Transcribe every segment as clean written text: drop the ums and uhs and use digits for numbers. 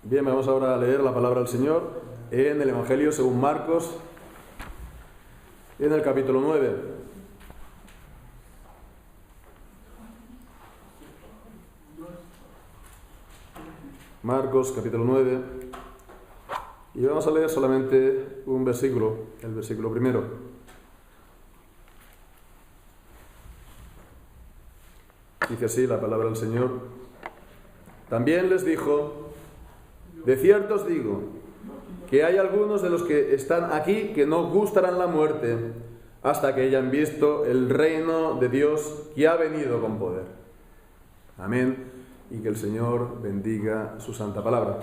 Bien, vamos ahora a leer la palabra del Señor en el Evangelio según Marcos, en el capítulo 9. Marcos, capítulo 9. Y vamos a leer solamente un versículo, el versículo primero. Dice así la palabra del Señor. También les dijo: de cierto os digo, que hay algunos de los que están aquí que no gustarán la muerte hasta que hayan visto el reino de Dios que ha venido con poder. Amén. Y que el Señor bendiga su santa palabra.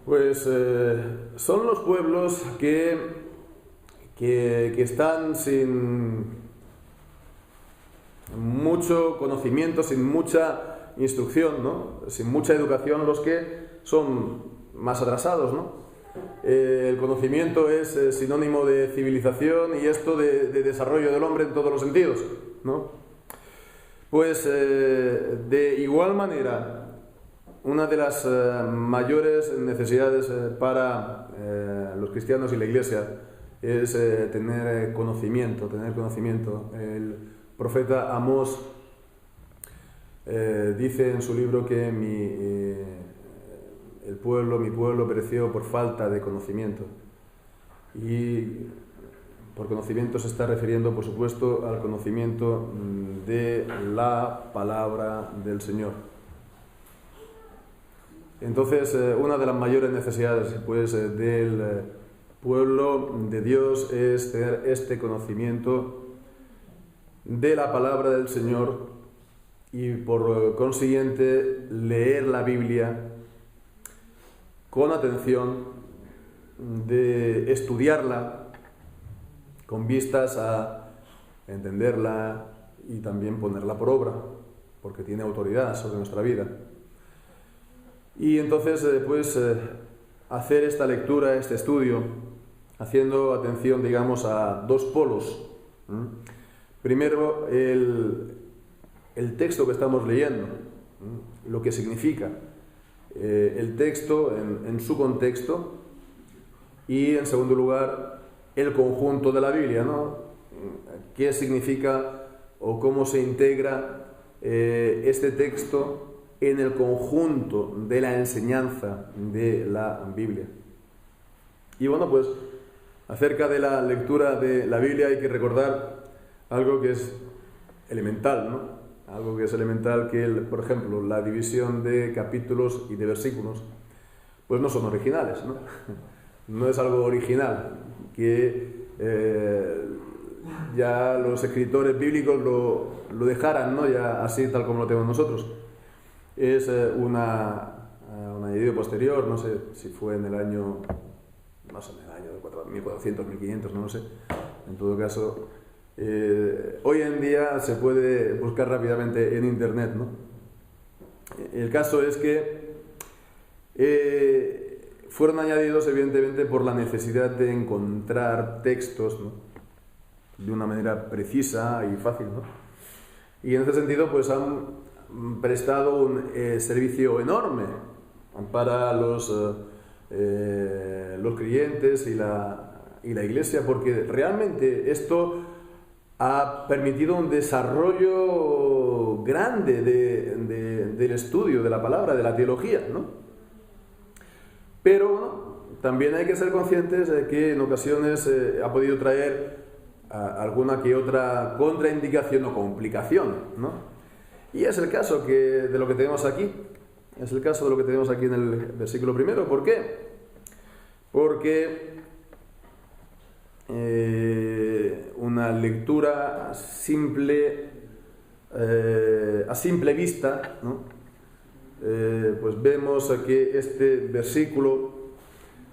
Pues son los pueblos que están sin mucho conocimiento, sin mucha instrucción, ¿no? Sin mucha educación, los que son más atrasados, ¿no? El conocimiento es sinónimo de civilización y esto de desarrollo del hombre en todos los sentidos, ¿no? Pues de igual manera, una de las mayores necesidades para los cristianos y la Iglesia es tener conocimiento. El profeta Amós dice en su libro que mi pueblo pereció por falta de conocimiento. Y por conocimiento se está refiriendo, por supuesto, al conocimiento de la palabra del Señor. Entonces, una de las mayores necesidades, pues, del pueblo de Dios es tener este conocimiento de la palabra del Señor y, por consiguiente, leer la Biblia con atención, de estudiarla con vistas a entenderla y también ponerla por obra, porque tiene autoridad sobre nuestra vida. Y entonces, pues, hacer esta lectura, este estudio, haciendo atención, digamos, a dos polos. Primero, el texto que estamos leyendo, lo que significa el texto en su contexto, y en segundo lugar, el conjunto de la Biblia, ¿no? ¿Qué significa o cómo se integra este texto en el conjunto de la enseñanza de la Biblia? Y bueno, pues acerca de la lectura de la Biblia hay que recordar algo que es elemental, ¿no? Algo que es elemental, que por ejemplo, la división de capítulos y de versículos, pues no son originales, ¿no? No es algo original, que ya los escritores bíblicos lo dejaran, ¿no? Ya así, tal como lo tenemos nosotros. Es un añadido posterior, no sé si fue en el año, más o menos, el año de 1400, 1500, no lo sé. En todo caso, hoy en día se puede buscar rápidamente en internet, ¿no? El caso es que fueron añadidos evidentemente por la necesidad de encontrar textos, ¿no? De una manera precisa y fácil, ¿no? Y en ese sentido, pues han prestado un servicio enorme para los creyentes y la Iglesia, porque realmente esto ha permitido un desarrollo grande del estudio de la palabra, de la teología, ¿no? Pero bueno, también hay que ser conscientes de que en ocasiones ha podido traer alguna que otra contraindicación o complicación, ¿no? Y es el caso de lo que tenemos aquí. Es el caso de lo que tenemos aquí en el versículo primero. ¿Por qué? Porque una lectura simple, a simple vista, ¿no? Pues vemos que este versículo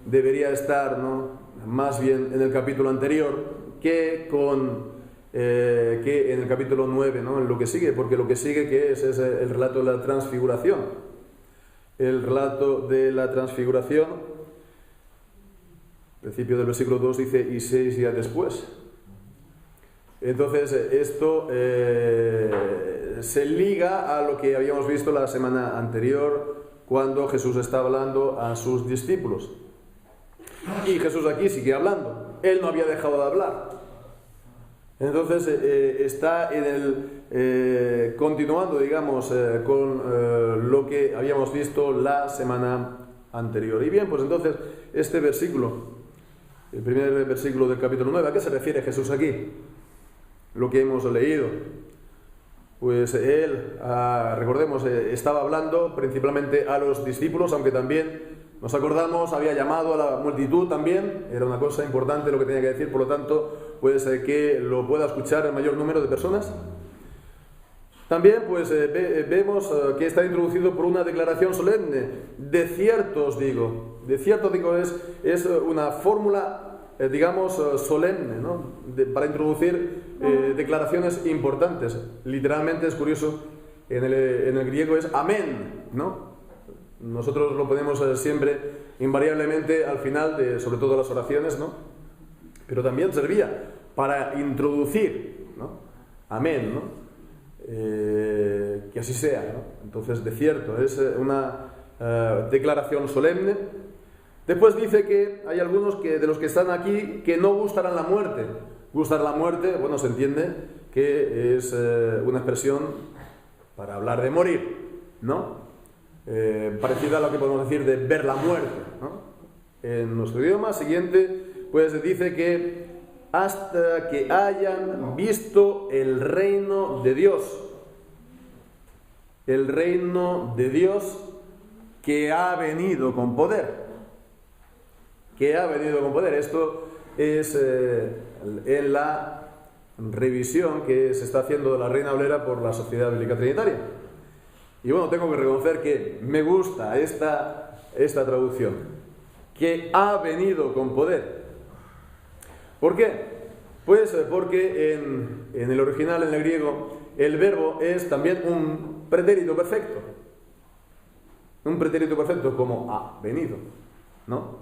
debería estar, ¿no?, más bien en el capítulo anterior que en el capítulo 9, ¿no?, en lo que sigue, porque lo que sigue, ¿qué es? Es el relato de la transfiguración. El relato de la transfiguración, al principio del versículo 2 dice: y 6 días después. Entonces, esto se liga a lo que habíamos visto la semana anterior, cuando Jesús está hablando a sus discípulos. Y Jesús aquí sigue hablando. Él no había dejado de hablar. Entonces está continuando, digamos, con lo que habíamos visto la semana anterior. Y bien, pues entonces este versículo, el primer versículo del capítulo 9, ¿a qué se refiere Jesús aquí? Lo que hemos leído. Pues él, recordemos, estaba hablando principalmente a los discípulos, aunque también, nos acordamos, había llamado a la multitud también. Era una cosa importante lo que tenía que decir, por lo tanto, pues que lo pueda escuchar el mayor número de personas. También pues vemos que está introducido por una declaración solemne. De cierto os digo, es una fórmula, digamos, solemne, ¿no? Para introducir declaraciones importantes. Literalmente es curioso, en el griego es amén, ¿no? Nosotros lo ponemos siempre, invariablemente, al final de, sobre todo, las oraciones, ¿no? Pero también servía para introducir, ¿no? Amén, ¿no? Que así sea, ¿no? Entonces, de cierto, es una declaración solemne. Después dice que hay algunos de los que están aquí que no gustarán la muerte. Gustar la muerte, bueno, se entiende que es una expresión para hablar de morir, ¿no? Parecida a lo que podemos decir de ver la muerte, ¿no? En nuestro idioma siguiente, pues dice que hasta que hayan visto el reino de Dios. El reino de Dios que ha venido con poder. Que ha venido con poder. Esto es en la revisión que se está haciendo de la Reina Valera por la Sociedad Bíblica Trinitaria. Y bueno, tengo que reconocer que me gusta esta traducción. Que ha venido con poder. ¿Por qué? Pues porque en el original, en el griego, el verbo es también un pretérito perfecto. Un pretérito perfecto como ha venido, ¿no?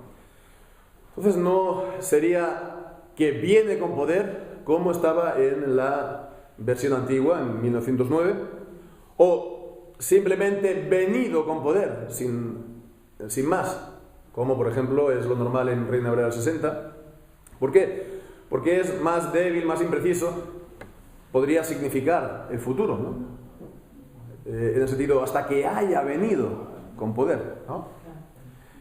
Entonces no sería que viene con poder, como estaba en la versión antigua, en 1909, o simplemente venido con poder, sin más, como por ejemplo es lo normal en Reina Valera 60. ¿Por qué? Porque es más débil, más impreciso, podría significar el futuro, ¿no? En el sentido, hasta que haya venido con poder, ¿no?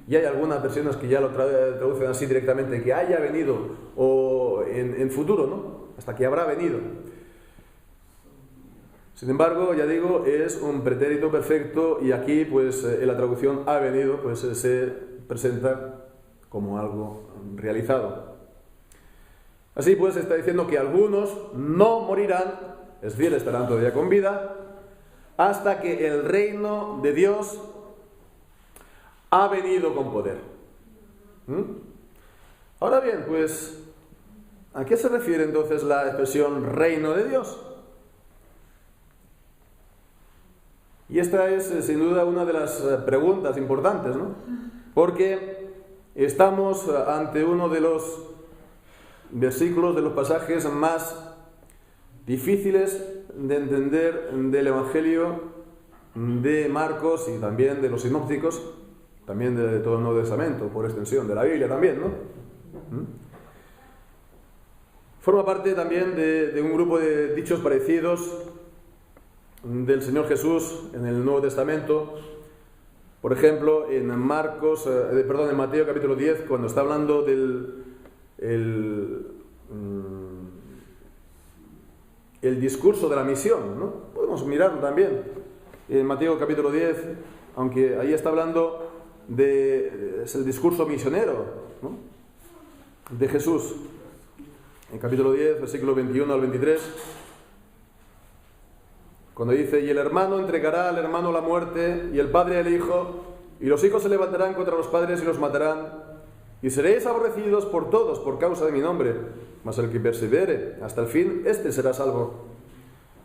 Y hay algunas versiones que ya lo traducen así directamente, que haya venido, o en futuro, ¿no? Hasta que habrá venido. Sin embargo, ya digo, es un pretérito perfecto, y aquí, pues, en la traducción ha venido, pues se presenta como algo realizado. Así pues, está diciendo que algunos no morirán, es decir, estarán todavía con vida, hasta que el reino de Dios ha venido con poder. Ahora bien, pues, ¿a qué se refiere entonces la expresión reino de Dios? Y esta es, sin duda, una de las preguntas importantes, ¿no? Porque estamos ante uno de los versículos, de los pasajes más difíciles de entender del Evangelio de Marcos y también de los sinópticos, también de todo el Nuevo Testamento, por extensión, de la Biblia también, ¿no? Forma parte también de un grupo de dichos parecidos del Señor Jesús en el Nuevo Testamento. Por ejemplo, en Mateo capítulo 10, cuando está hablando del discurso de la misión, ¿no? Podemos mirarlo también en Mateo capítulo 10, aunque ahí está hablando es el discurso misionero, ¿no? De Jesús. En capítulo 10, versículo 21 al 23, cuando dice: y el hermano entregará al hermano la muerte, y el padre al hijo, y los hijos se levantarán contra los padres y los matarán, y seréis aborrecidos por todos por causa de mi nombre, mas el que persevere hasta el fin, éste será salvo.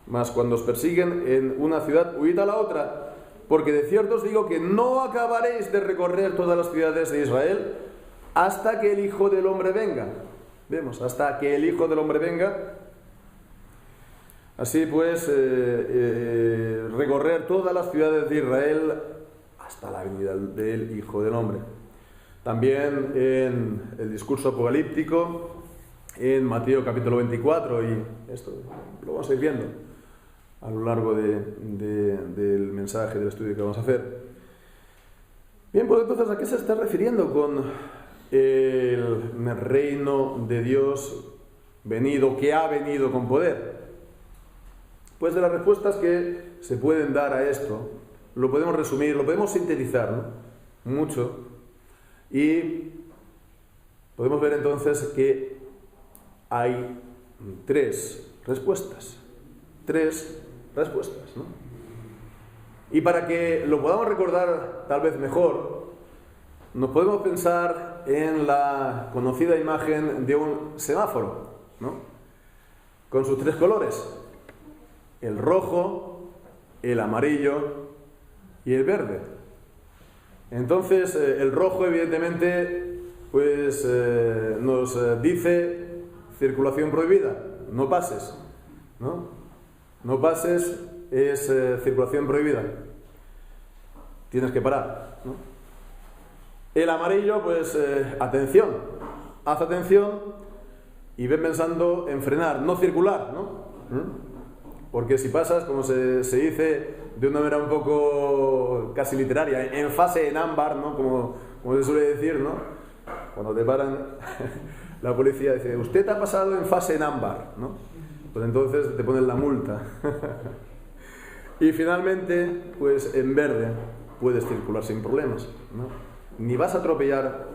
Mas cuando os persiguen en una ciudad, huid a la otra, porque de cierto os digo que no acabaréis de recorrer todas las ciudades de Israel hasta que el Hijo del Hombre venga. Vemos, hasta que el Hijo del Hombre venga. Así pues, recorrer todas las ciudades de Israel hasta la venida del Hijo del Hombre. También en el discurso apocalíptico, en Mateo capítulo 24, y esto lo vamos a ir viendo a lo largo del mensaje, del estudio que vamos a hacer. Bien, pues entonces, ¿a qué se está refiriendo con el reino de Dios venido, que ha venido con poder? Pues de las respuestas que se pueden dar a esto, lo podemos resumir, lo podemos sintetizar, ¿no? Mucho, y podemos ver entonces que hay tres respuestas, ¿no? Y para que lo podamos recordar tal vez mejor, nos podemos pensar en la conocida imagen de un semáforo, ¿no? Con sus tres colores: el rojo, el amarillo y el verde. Entonces, el rojo, evidentemente, pues nos dice circulación prohibida, no pases, ¿no? No pases es circulación prohibida, tienes que parar, ¿no? El amarillo, pues atención, haz atención y ven pensando en frenar, no circular, ¿no? Porque si pasas, como se dice de una manera un poco casi literaria, en fase en ámbar, ¿no? Como se suele decir, ¿no? Cuando te paran la policía dice, usted ha pasado en fase en ámbar, ¿no? Pues entonces te ponen la multa. Y finalmente, pues en verde puedes circular sin problemas, ¿no? Ni vas a atropellar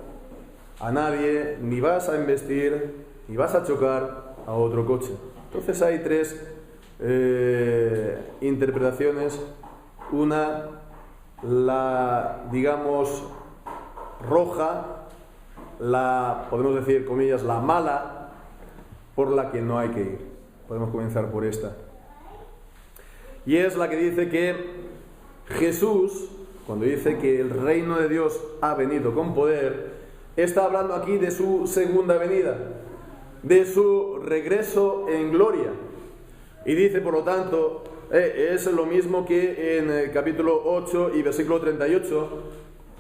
a nadie, ni vas a embestir, ni vas a chocar a otro coche. Entonces hay tres interpretaciones. Una, la, digamos, roja, la, podemos decir, comillas, la mala, por la que no hay que ir. Podemos comenzar por esta. Y es la que dice que Jesús, cuando dice que el reino de Dios ha venido con poder, está hablando aquí de su segunda venida, de su regreso en gloria. Y dice, por lo tanto, es lo mismo que en el capítulo 8 y versículo 38,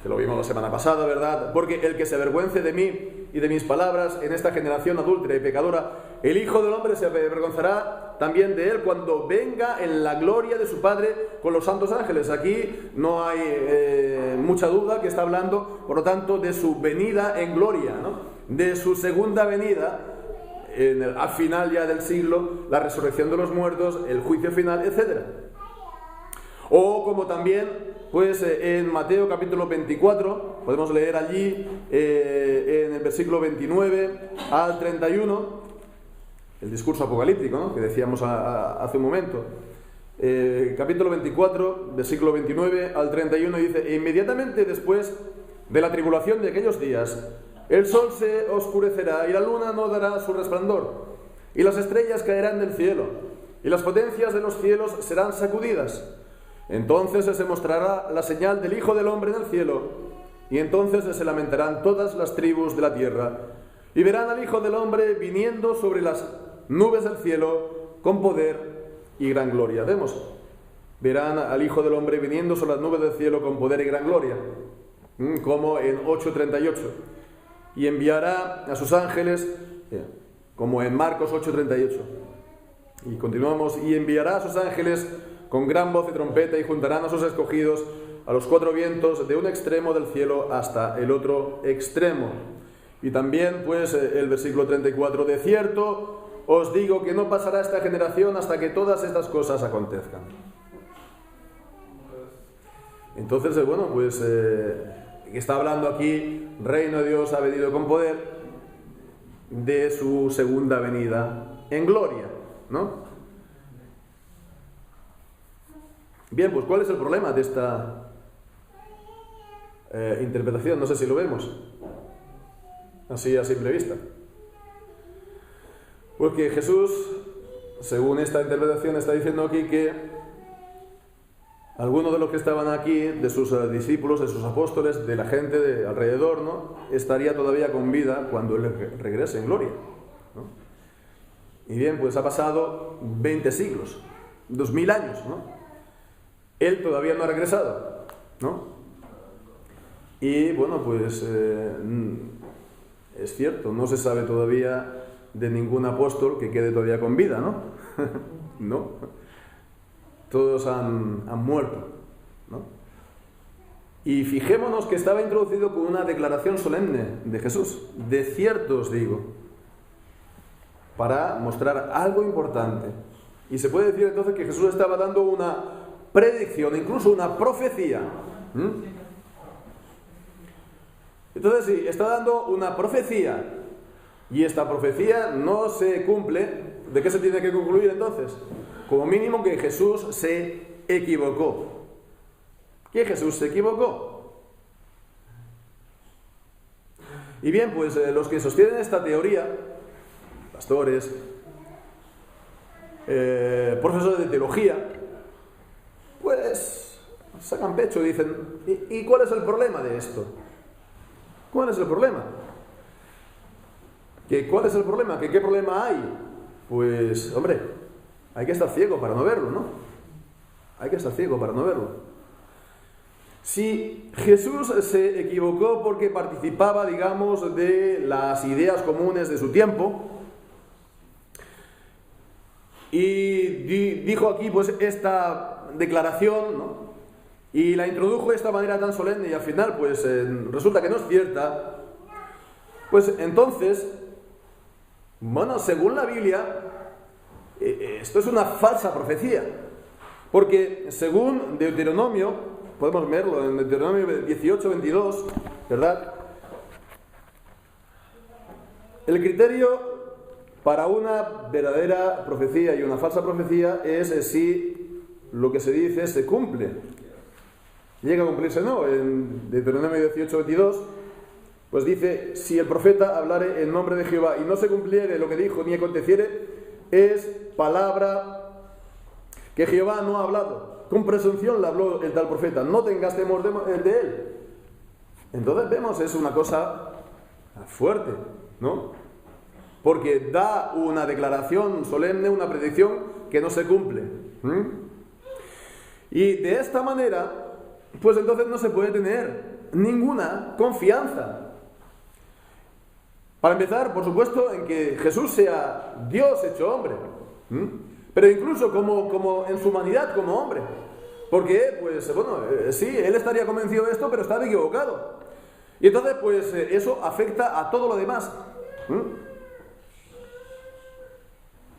que lo vimos la semana pasada, ¿verdad? Porque el que se avergüence de mí y de mis palabras en esta generación adúltera y pecadora, el Hijo del Hombre se avergonzará también de él cuando venga en la gloria de su Padre con los santos ángeles. Aquí no hay mucha duda que está hablando, por lo tanto, de su venida en gloria, ¿no? De su segunda venida, al final ya del siglo, la resurrección de los muertos, el juicio final, etc. O como también, pues en Mateo capítulo 24, podemos leer allí en el versículo 29 al 31, el discurso apocalíptico, ¿no? Que decíamos hace un momento. Capítulo 24, versículo 29 al 31 dice: inmediatamente después de la tribulación de aquellos días, el sol se oscurecerá y la luna no dará su resplandor, y las estrellas caerán del cielo, y las potencias de los cielos serán sacudidas. Entonces se mostrará la señal del Hijo del Hombre en el cielo, y entonces se lamentarán todas las tribus de la tierra, y verán al Hijo del Hombre viniendo sobre las nubes del cielo con poder y gran gloria. Vemos, verán al Hijo del Hombre viniendo sobre las nubes del cielo con poder y gran gloria, como en 8:38. Y enviará a sus ángeles, como en Marcos 8:38. Y continuamos, y enviará a sus ángeles con gran voz y trompeta, y juntarán a sus escogidos a los cuatro vientos, de un extremo del cielo hasta el otro extremo. Y también, pues, el versículo 34, de cierto os digo que no pasará esta generación hasta que todas estas cosas acontezcan. Entonces, bueno, pues, está hablando aquí, reino de Dios ha venido con poder, de su segunda venida en gloria, ¿no? Bien, pues ¿cuál es el problema de esta interpretación? No sé si lo vemos así a simple vista. Porque Jesús, según esta interpretación, está diciendo aquí que algunos de los que estaban aquí, de sus discípulos, de sus apóstoles, de la gente de alrededor, ¿no?, estaría todavía con vida cuando Él regrese en gloria, ¿no? Y bien, pues ha pasado 20 siglos, 2000 años, ¿no? Él todavía no ha regresado, ¿no? Y bueno, pues es cierto, no se sabe todavía de ningún apóstol que quede todavía con vida, ¿no? No. Todos han muerto, ¿no? Y fijémonos que estaba introducido con una declaración solemne de Jesús. De cierto os digo, para mostrar algo importante. Y se puede decir entonces que Jesús estaba dando una predicción, incluso una profecía. Entonces sí, está dando una profecía. Y esta profecía no se cumple. ¿De qué se tiene que concluir entonces? Como mínimo que Jesús se equivocó. ¿Que Jesús se equivocó? Y bien, pues los que sostienen esta teoría, pastores, profesores de teología, pues sacan pecho y dicen, ¿y cuál es el problema de esto? ¿Cuál es el problema? ¿Cuál es el problema? ¿Qué problema hay? Pues, hombre, hay que estar ciego para no verlo, ¿no? Hay que estar ciego para no verlo. Si Jesús se equivocó porque participaba, digamos, de las ideas comunes de su tiempo, y dijo aquí, pues, esta declaración, ¿no? Y la introdujo de esta manera tan solemne y al final, pues, resulta que no es cierta, pues entonces, bueno, según la Biblia, esto es una falsa profecía, porque según Deuteronomio, podemos verlo en Deuteronomio 18:22, ¿verdad? El criterio para una verdadera profecía y una falsa profecía es si lo que se dice se cumple. Llega a cumplirse, ¿no? En Deuteronomio 18:22, pues dice, si el profeta hablare en nombre de Jehová y no se cumpliere lo que dijo ni aconteciere, es palabra que Jehová no ha hablado. Con presunción le habló el tal profeta, no tengas temor de él. Entonces vemos, es una cosa fuerte, ¿no? Porque da una declaración solemne, una predicción que no se cumple. Y de esta manera, pues entonces no se puede tener ninguna confianza. Para empezar, por supuesto, en que Jesús sea Dios hecho hombre. Pero incluso como en su humanidad como hombre. Porque, pues, bueno, sí, él estaría convencido de esto, pero estaba equivocado. Y entonces, pues, eso afecta a todo lo demás.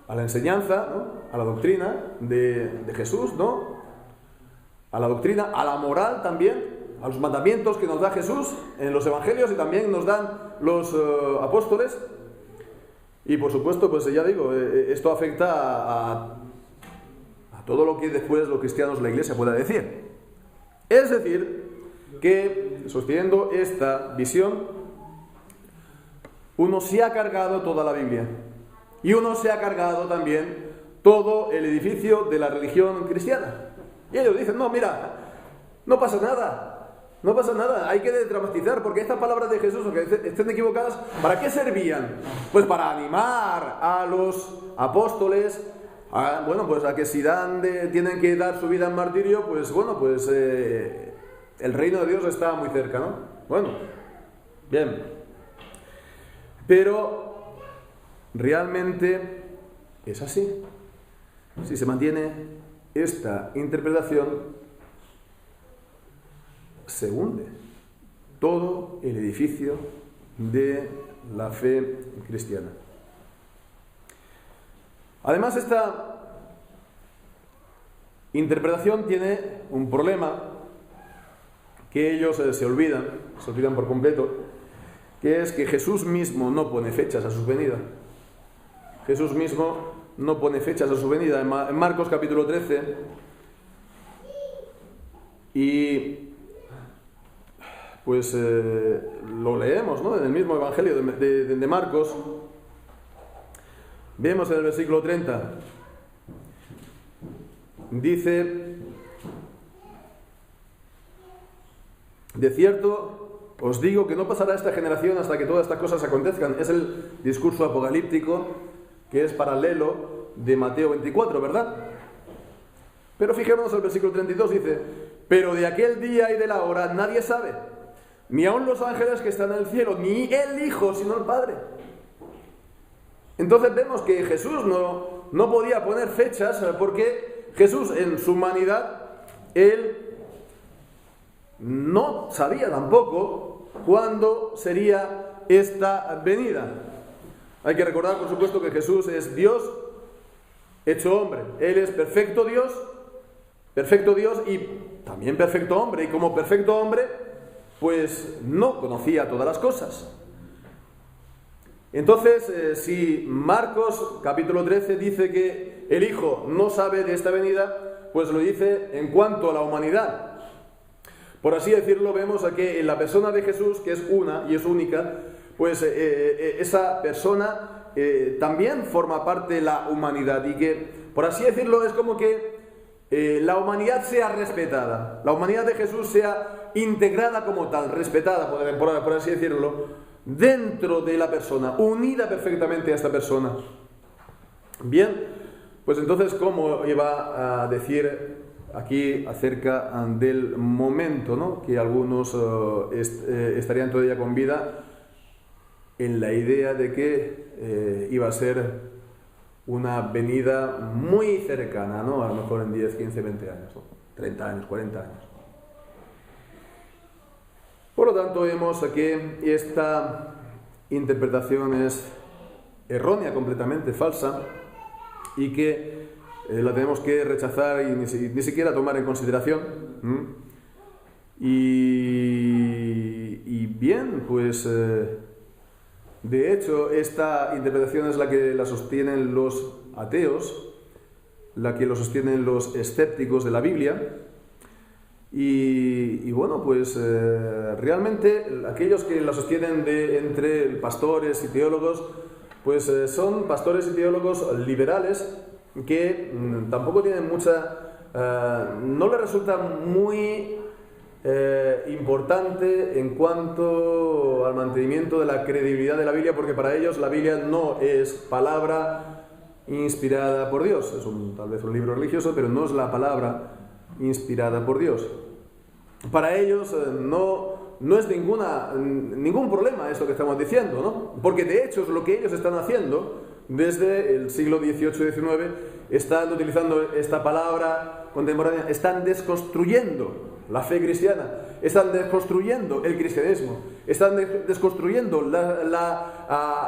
A la enseñanza, ¿no? A la doctrina de Jesús, ¿no? A la doctrina, a la moral también, a los mandamientos que nos da Jesús en los evangelios y también nos dan los apóstoles. Y por supuesto, pues ya digo, esto afecta a todo lo que después los cristianos, la Iglesia pueda decir. Es decir, que sosteniendo esta visión, uno se ha cargado toda la Biblia. Y uno se ha cargado también todo el edificio de la religión cristiana. Y ellos dicen, no, mira, no pasa nada. No pasa nada, hay que dramatizar, porque estas palabras de Jesús, aunque estén equivocadas, ¿para qué servían? Pues para animar a los apóstoles, pues a que si tienen que dar su vida en martirio, pues bueno, pues el reino de Dios está muy cerca, ¿no? Bueno, bien. Pero realmente es así. Si se mantiene esta interpretación, se hunde todo el edificio de la fe cristiana. Además, esta interpretación tiene un problema que ellos se olvidan por completo, que es que Jesús mismo no pone fechas a su venida. Jesús mismo no pone fechas a su venida. En Marcos capítulo 13, y pues lo leemos, ¿no? En el mismo Evangelio de Marcos, vemos en el versículo 30, dice, de cierto os digo que no pasará esta generación hasta que todas estas cosas acontezcan. Es el discurso apocalíptico que es paralelo de Mateo 24, ¿verdad? Pero fijémonos el versículo 32, dice: pero de aquel día y de la hora nadie sabe, ni aun los ángeles que están en el cielo, ni el Hijo, sino el Padre. Entonces vemos que Jesús no podía poner fechas, porque Jesús en su humanidad, Él no sabía tampoco cuándo sería esta venida. Hay que recordar, por supuesto, que Jesús es Dios hecho hombre. Él es perfecto Dios y también perfecto hombre. Y como perfecto hombre, pues no conocía todas las cosas. Entonces, si Marcos capítulo 13 dice que el Hijo no sabe de esta venida, pues lo dice en cuanto a la humanidad. Por así decirlo, vemos que en la persona de Jesús, que es una y es única, pues esa persona también forma parte de la humanidad, y que, por así decirlo, es como que la humanidad sea respetada, la humanidad de Jesús sea integrada como tal, respetada, por así decirlo, dentro de la persona, unida perfectamente a esta persona. Bien, pues entonces, ¿cómo iba a decir aquí acerca del momento, ¿no?, que algunos estarían todavía con vida en la idea de que iba a ser una venida muy cercana, ¿no?, a lo mejor en 10, 15, 20 años, ¿no?, 30 años, 40 años. Por lo tanto, vemos que esta interpretación es errónea, completamente falsa, y que la tenemos que rechazar y ni siquiera tomar en consideración. Y bien, pues de hecho, esta interpretación es la que la sostienen los ateos, la que lo sostienen los escépticos de la Biblia. Y bueno, pues realmente aquellos que la sostienen entre pastores y teólogos, pues son pastores y teólogos liberales que tampoco tienen no les resulta muy importante en cuanto al mantenimiento de la credibilidad de la Biblia, porque para ellos la Biblia no es palabra inspirada por Dios. Es tal vez un libro religioso, pero no es la palabra inspirada por Dios. Para ellos no es ningún problema esto que estamos diciendo, ¿no? Porque de hecho es lo que ellos están haciendo desde el siglo XVIII y XIX. Están utilizando esta palabra contemporánea, están desconstruyendo la fe cristiana, están desconstruyendo el cristianismo, están desconstruyendo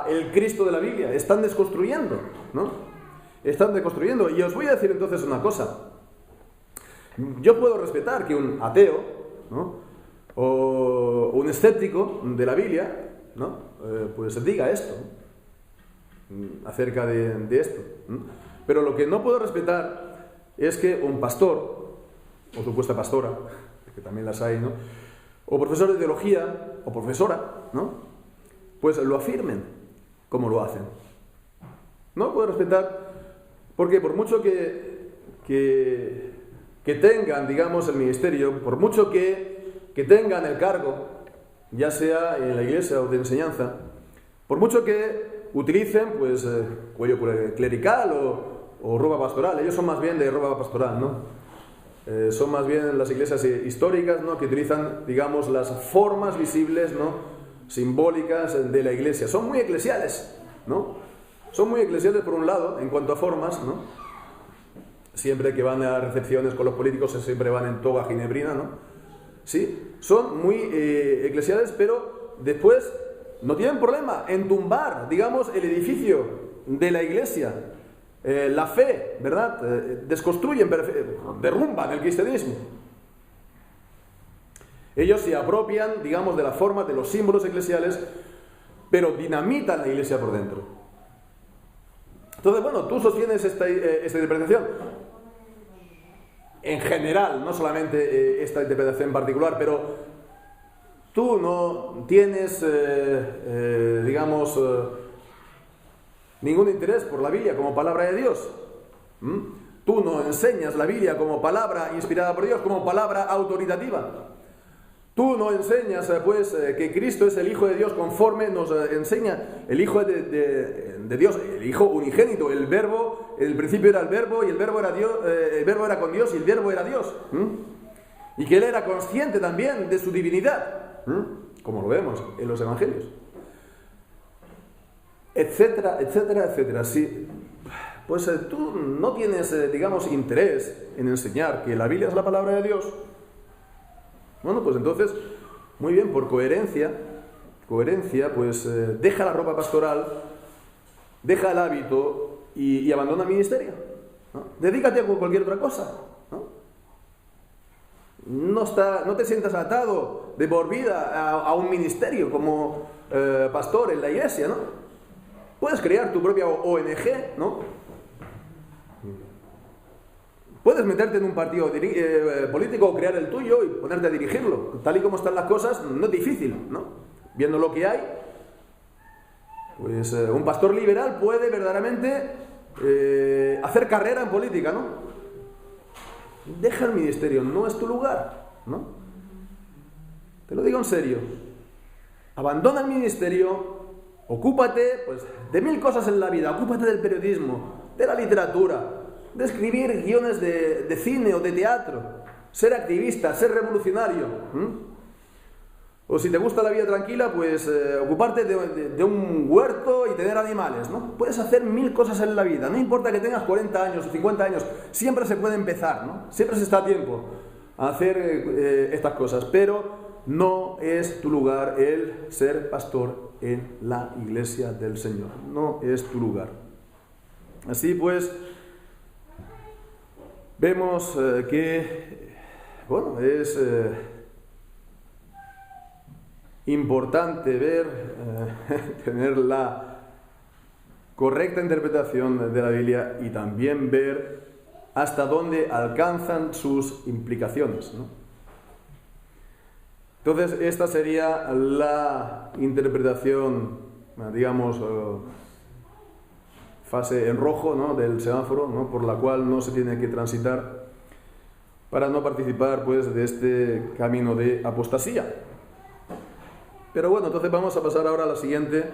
el Cristo de la Biblia, están desconstruyendo, ¿no? Están desconstruyendo. Y os voy a decir entonces una cosa. Yo puedo respetar que un ateo, ¿no?, o un escéptico de la Biblia, ¿no?, pues diga esto, acerca de esto, ¿no? Pero lo que no puedo respetar es que un pastor, o supuesta pastora, que también las hay, ¿no?, o profesor de teología, o profesora, ¿no?, pues lo afirmen como lo hacen. No puedo respetar, porque por mucho que tengan, digamos, el ministerio, por mucho que tengan el cargo, ya sea en la iglesia o de enseñanza, por mucho que utilicen, pues, cuello clerical o ropa pastoral, ellos son más bien de ropa pastoral, ¿no? Son más bien las iglesias históricas, ¿no?, que utilizan, digamos, las formas visibles, ¿no?, simbólicas de la iglesia. Son muy eclesiales, ¿no? Son muy eclesiales por un lado, en cuanto a formas, ¿no? Siempre que van a recepciones con los políticos siempre van en toga ginebrina, ¿no? Sí, son muy eclesiales, pero después no tienen problema en tumbar, digamos, el edificio de la iglesia, la fe, ¿verdad? Desconstruyen, derrumban el cristianismo. Ellos se apropian, digamos, de la forma, de los símbolos eclesiales, pero dinamitan la iglesia por dentro. Entonces, bueno, tú sostienes esta interpretación. En general, no solamente esta interpretación en particular, pero tú no tienes, digamos, ningún interés por la Biblia como palabra de Dios. Tú no enseñas la Biblia como palabra inspirada por Dios, como palabra autoritativa. tú no enseñas que Cristo es el Hijo de Dios conforme nos enseña el Hijo de Dios, el Hijo unigénito, el Verbo, en el principio era el Verbo y el Verbo era Dios, el Verbo era con Dios y el Verbo era Dios. Y que Él era consciente también de su divinidad, como lo vemos en los Evangelios. Etcétera, etcétera, etcétera. Si pues tú no tienes, digamos, interés en enseñar que la Biblia es la palabra de Dios, bueno, pues entonces, muy bien, por coherencia, pues deja la ropa pastoral, deja el hábito y abandona el ministerio, ¿no? Dedícate a cualquier otra cosa, ¿no? No te sientas atado de por vida a un ministerio como pastor en la iglesia, ¿no? Puedes crear tu propia ONG, ¿no? Puedes meterte en un partido político o crear el tuyo y ponerte a dirigirlo. Tal y como están las cosas, no es difícil, ¿no? Viendo lo que hay, pues un pastor liberal puede verdaderamente hacer carrera en política, ¿no? Deja el ministerio, no es tu lugar, ¿no? Te lo digo en serio. Abandona el ministerio, ocúpate, pues, de 1000 cosas en la vida. Ocúpate del periodismo, de la literatura, de escribir guiones de cine o de teatro, ser activista, ser revolucionario. O si te gusta la vida tranquila, pues ocuparte de un huerto y tener animales, ¿no? Puedes hacer 1000 cosas en la vida, no importa que tengas 40 años o 50 años, siempre se puede empezar, ¿no? Siempre se está a tiempo a hacer estas cosas, pero no es tu lugar el ser pastor en la iglesia del Señor, no es tu lugar. Así pues, vemos que, bueno, es importante tener la correcta interpretación de la Biblia y también ver hasta dónde alcanzan sus implicaciones, ¿no? Entonces, esta sería la interpretación, digamos, fase en rojo, ¿no?, del semáforo, ¿no?, por la cual no se tiene que transitar para no participar, pues, de este camino de apostasía. Pero bueno, entonces vamos a pasar ahora a la siguiente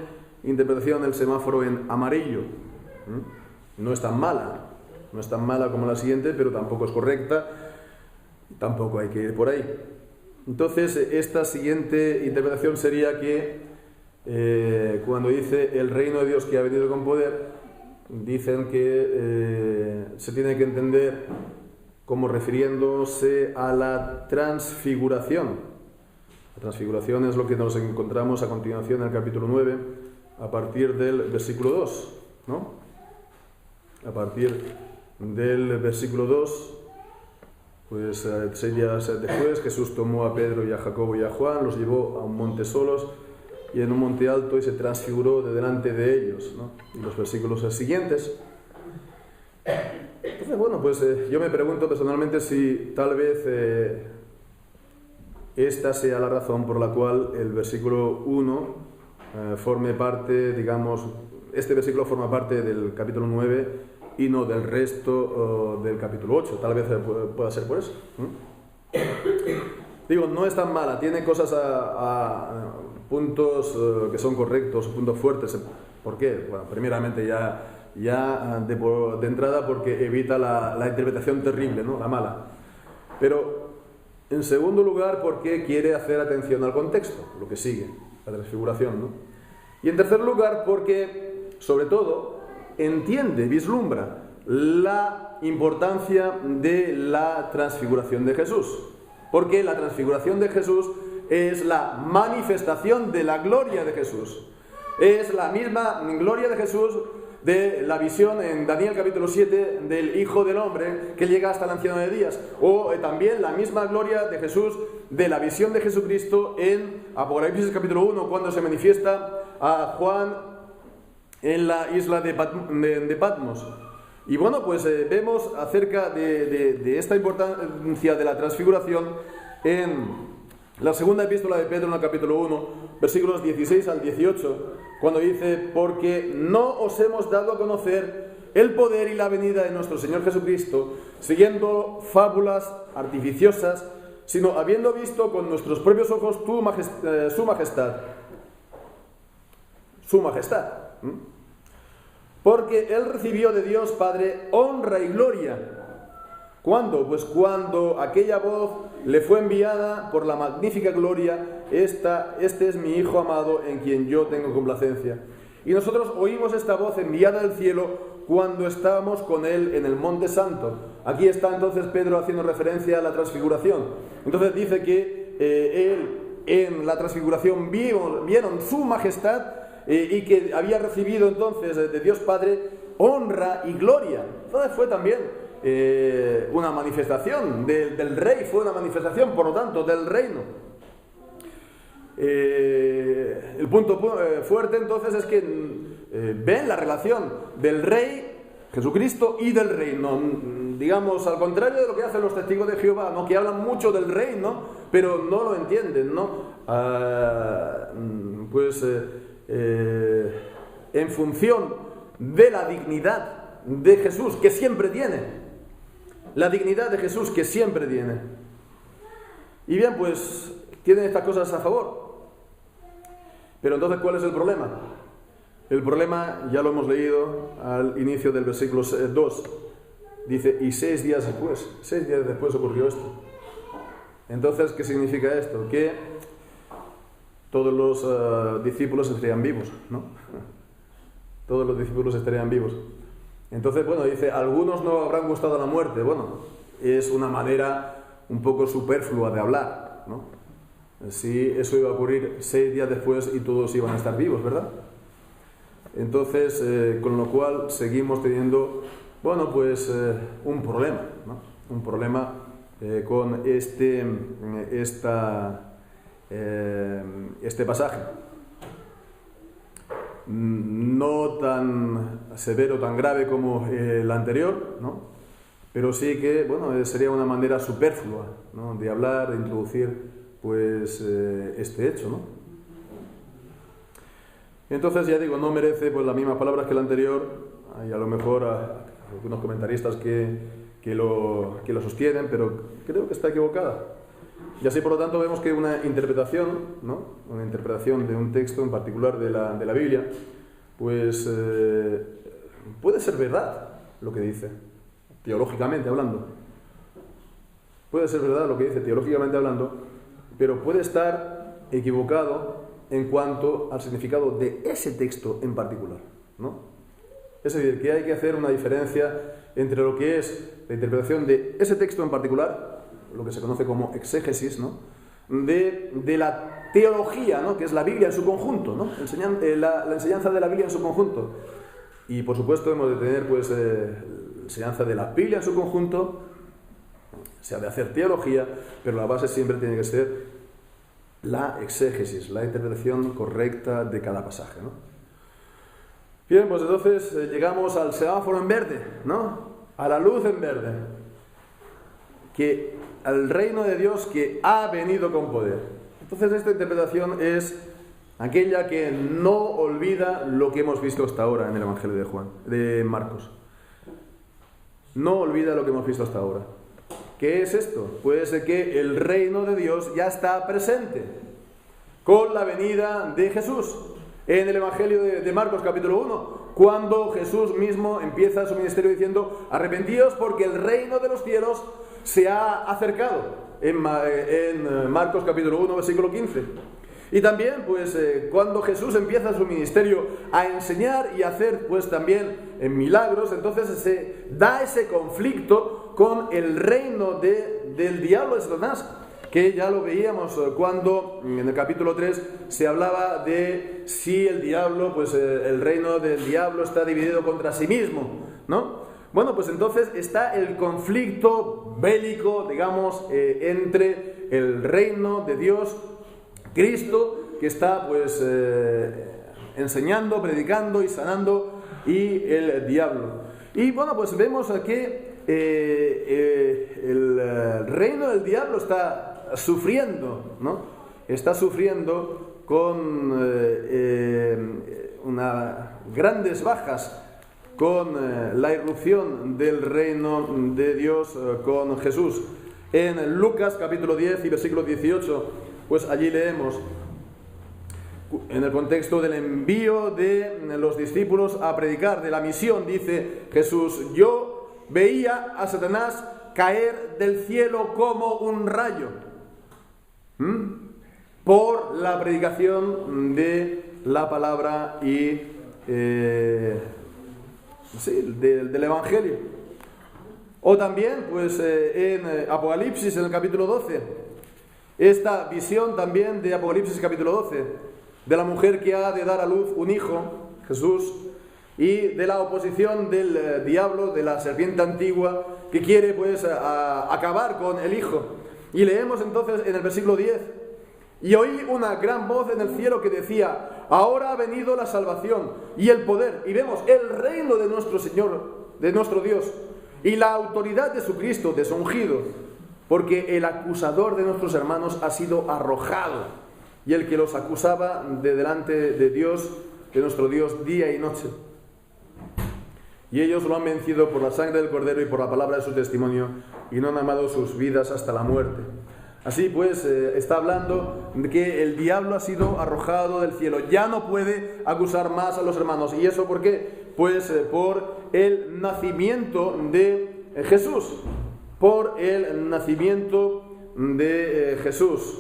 interpretación del semáforo en amarillo. No es tan mala como la siguiente, pero tampoco es correcta, tampoco hay que ir por ahí. Entonces, esta siguiente interpretación sería que cuando dice el reino de Dios que ha venido con poder, dicen que se tiene que entender como refiriéndose a la transfiguración. La transfiguración es lo que nos encontramos a continuación en el capítulo 9, a partir del versículo 2, ¿no? A partir del versículo 2, pues 6 días después Jesús tomó a Pedro y a Jacobo y a Juan, los llevó a un monte solos y en un monte alto y se transfiguró de delante de ellos, ¿no? Y los versículos siguientes. Entonces, bueno, pues yo me pregunto personalmente si tal vez esta sea la razón por la cual el versículo 1 forme parte, digamos, este versículo forma parte del capítulo 9 y no del resto del capítulo 8. Tal vez pueda ser por eso. Digo, no es tan mala, tiene cosas a puntos que son correctos, puntos fuertes. ¿Por qué? Bueno, primeramente ya de entrada porque evita la interpretación terrible, ¿no?, la mala. Pero en segundo lugar porque quiere hacer atención al contexto, lo que sigue, la transfiguración, ¿no? Y en tercer lugar porque, sobre todo, vislumbra la importancia de la transfiguración de Jesús. Porque la transfiguración de Jesús es la manifestación de la gloria de Jesús. Es la misma gloria de Jesús de la visión en Daniel capítulo 7 del Hijo del Hombre que llega hasta el Anciano de Días. O también la misma gloria de Jesús de la visión de Jesucristo en Apocalipsis capítulo 1 cuando se manifiesta a Juan en la isla de Patmos. Y bueno, pues vemos acerca de esta importancia de la transfiguración en la segunda epístola de Pedro en el capítulo 1, versículos 16 al 18, cuando dice: porque no os hemos dado a conocer el poder y la venida de nuestro Señor Jesucristo, siguiendo fábulas artificiosas sino habiendo visto con nuestros propios ojos su majestad. Su majestad. Porque Él recibió de Dios Padre honra y gloria. ¿Cuándo? Pues cuando aquella voz le fue enviada por la magnífica gloria: este es mi Hijo amado, en quien yo tengo complacencia. Y nosotros oímos esta voz enviada del cielo cuando estábamos con Él en el Monte Santo. Aquí está entonces Pedro haciendo referencia a la transfiguración. Entonces dice que Él en la transfiguración vieron su majestad y que había recibido entonces de Dios Padre honra y gloria. Entonces fue también una manifestación del rey, fue una manifestación, por lo tanto, del reino. El punto fuerte entonces es que ven la relación del rey Jesucristo y del reino, digamos, al contrario de lo que hacen los testigos de Jehová, ¿no? Que hablan mucho del reino, pero no lo entienden, ¿no? En función de la dignidad de Jesús, que siempre tiene. La dignidad de Jesús que siempre tiene. Y bien, pues tienen estas cosas a favor. Pero entonces, ¿cuál es el problema? El problema ya lo hemos leído al inicio del versículo 2. Dice, y 6 días después ocurrió esto. Entonces, ¿qué significa esto? Que todos los discípulos estarían vivos, ¿no? Todos los discípulos estarían vivos. Entonces, bueno, dice, algunos no habrán gustado la muerte. Bueno, es una manera un poco superflua de hablar, ¿no? Si eso iba a ocurrir 6 días después y todos iban a estar vivos, ¿verdad? Entonces, con lo cual seguimos teniendo, bueno, pues un problema, ¿no? Un problema con este pasaje. No tan severo, tan grave como el anterior, ¿no? Pero sí que, bueno, sería una manera superflua, ¿no? De hablar, de introducir, pues, este hecho, ¿no? Entonces, ya digo, no merece pues las mismas palabras que el anterior. Hay a lo mejor algunos comentaristas que lo sostienen, pero creo que está equivocada. Y así, por lo tanto, vemos que una interpretación, ¿no? Una interpretación de un texto en particular de la Biblia, pues puede ser verdad lo que dice, teológicamente hablando. Puede ser verdad lo que dice, teológicamente hablando, pero puede estar equivocado en cuanto al significado de ese texto en particular, ¿no? Es decir, que hay que hacer una diferencia entre lo que es la interpretación de ese texto en particular, lo que se conoce como exégesis, ¿no? De la teología, ¿no? Que es la Biblia en su conjunto, ¿no? La enseñanza de la Biblia en su conjunto. Y por supuesto hemos de tener pues la enseñanza de la Biblia en su conjunto, se ha de hacer teología, pero la base siempre tiene que ser la exégesis, la interpretación correcta de cada pasaje, ¿no? Bien, pues entonces llegamos al semáforo en verde, ¿no? A la luz en verde. Que al reino de Dios que ha venido con poder. Entonces esta interpretación es aquella que no olvida lo que hemos visto hasta ahora en el Evangelio de Marcos. No olvida lo que hemos visto hasta ahora. ¿Qué es esto? Pues que el reino de Dios ya está presente con la venida de Jesús. En el Evangelio de Marcos capítulo 1, cuando Jesús mismo empieza su ministerio diciendo: arrepentíos porque el reino de los cielos se ha acercado. En Marcos capítulo 1, versículo 15. Y también, pues, cuando Jesús empieza su ministerio a enseñar y hacer, pues, también milagros, entonces se da ese conflicto con el reino del diablo de Satanás, que ya lo veíamos cuando en el capítulo 3 se hablaba de si el diablo, pues, el reino del diablo está dividido contra sí mismo, ¿no? Bueno, pues entonces está el conflicto bélico, digamos, entre el reino de Dios, Cristo, que está pues enseñando, predicando y sanando, y el diablo. Y bueno, pues vemos que el reino del diablo está sufriendo, ¿no? Está sufriendo con grandes bajas, con la irrupción del reino de Dios con Jesús. En Lucas capítulo 10 y versículo 18, pues allí leemos, en el contexto del envío de los discípulos a predicar, de la misión, dice Jesús: yo veía a Satanás caer del cielo como un rayo, por la predicación de la palabra y del Evangelio. O también, pues en Apocalipsis, en el capítulo 12, esta visión también de Apocalipsis capítulo 12, de la mujer que ha de dar a luz un hijo, Jesús, y de la oposición del diablo, de la serpiente antigua, que quiere pues acabar con el hijo. Y leemos entonces en el versículo 10: y oí una gran voz en el cielo que decía: ahora ha venido la salvación y el poder, y vemos el reino de nuestro Señor, de nuestro Dios, y la autoridad de su Cristo, de su ungido, porque el acusador de nuestros hermanos ha sido arrojado, y el que los acusaba de delante de Dios, de nuestro Dios, día y noche. Y ellos lo han vencido por la sangre del Cordero y por la palabra de su testimonio, y no han amado sus vidas hasta la muerte. Así pues, está hablando de que el diablo ha sido arrojado del cielo, ya no puede acusar más a los hermanos. ¿Y eso por qué? Pues por el nacimiento de Jesús, por el nacimiento de Jesús,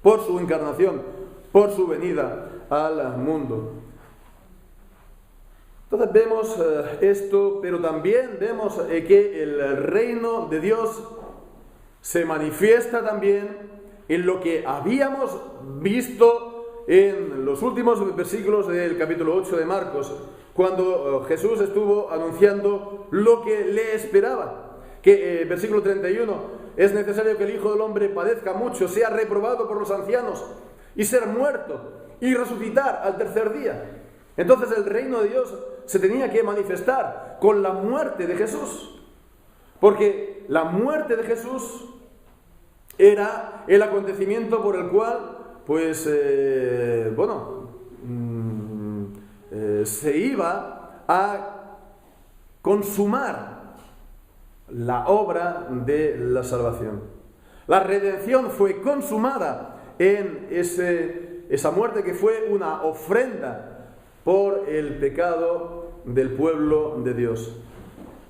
por su encarnación, por su venida al mundo. Entonces vemos esto, pero también vemos que el reino de Dios se manifiesta también en lo que habíamos visto en los últimos versículos del capítulo 8 de Marcos, cuando Jesús estuvo anunciando lo que le esperaba. Que versículo 31, es necesario que el Hijo del Hombre padezca mucho, sea reprobado por los ancianos y ser muerto y resucitar al tercer día. Entonces el reino de Dios se tenía que manifestar con la muerte de Jesús, porque la muerte de Jesús era el acontecimiento por el cual, pues, se iba a consumar la obra de la salvación. La redención fue consumada en esa muerte que fue una ofrenda por el pecado del pueblo de Dios.